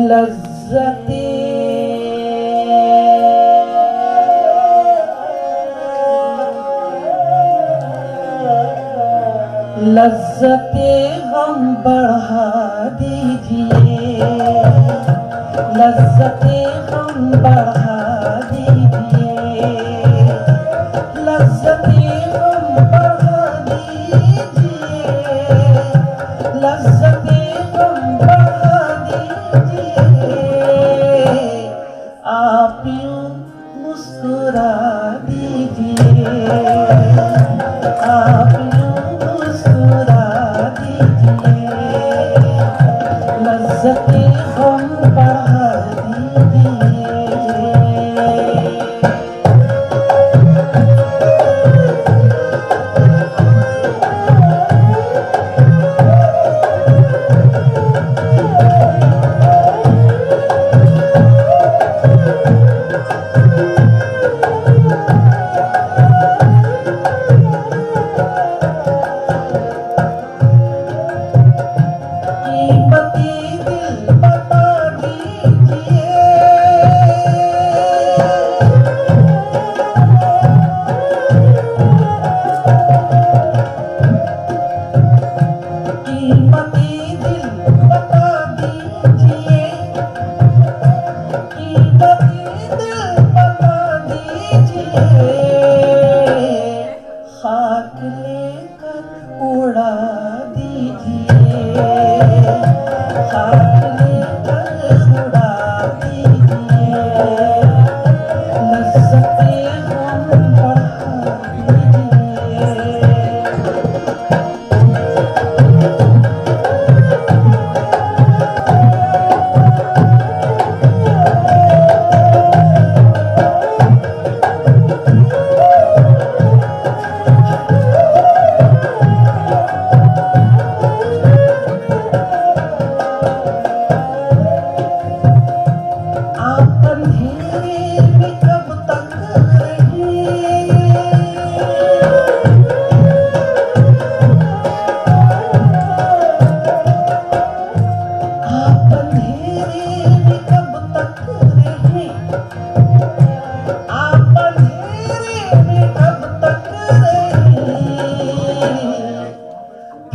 लज्जते लज्जते गम बढ़ा दीजिए, लज्जते गम बढ़ा दीजिए, लज्जते गम बढ़ा दीजिए, लज्जते गम बढ़ा दीजिए। आप यूं मुस्कुरा दीजिए, आप लज्जते गम बढ़ा खाक लेकर उड़ा दीजिए, खाक लेकर उड़ा दीजिए, लज्जते गम बढ़ा दीजिए।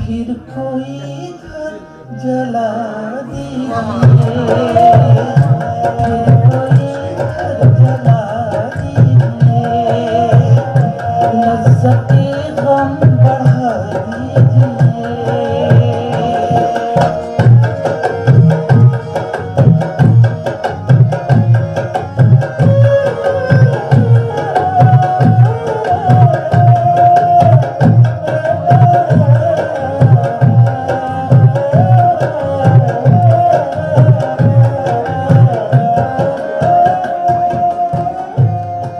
फिर कोई घर जला दीजिए, फिर कोई घर जला दीजिए, लज्जते गम बढ़ा दीजिए।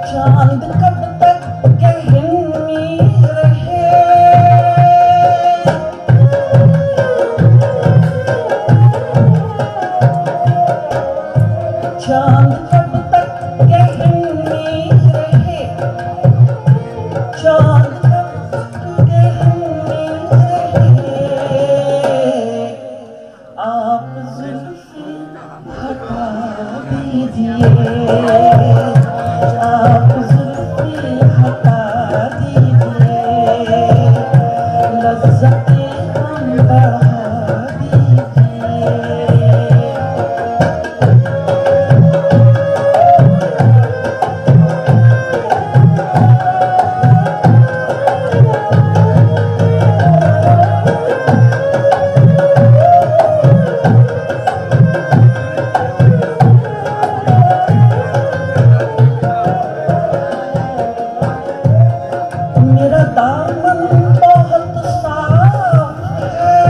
चांद कब तक गहनी रहे, चांद कब तक गहनी रहे, चांद कब तक गहनी रहे। आप जुल्फी हटा दीजिए, आप जुल्फी हटा दीजिए, लज्जते गम बढ़ा दीजिए। मेरा दामन बहुत साफ है,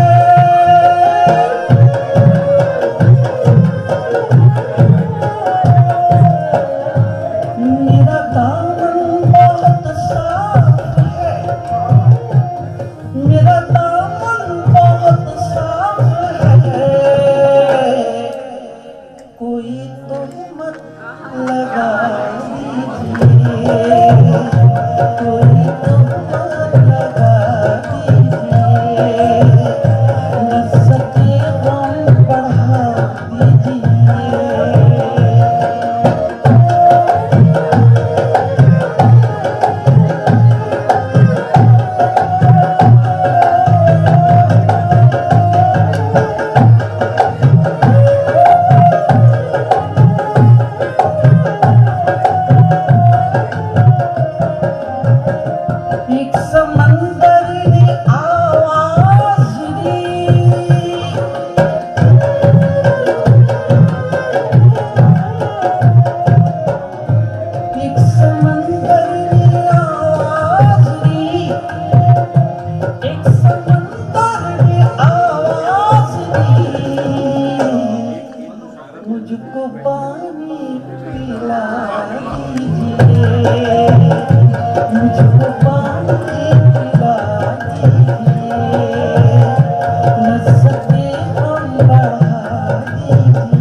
मेरा दामन बहुत साफ है, मेरा दामन बहुत साफ है। कोई तोहमत लगा दीजिए, कोई तोहमत लगा दीजिए, लज्जते गम बढ़ा दीजिए। समंदर ने आवाज दी, मुझको पानी पिला दीजिए, मुझको पानी पिला दीजिए, लज्जतें हम बढ़ा दीजिए।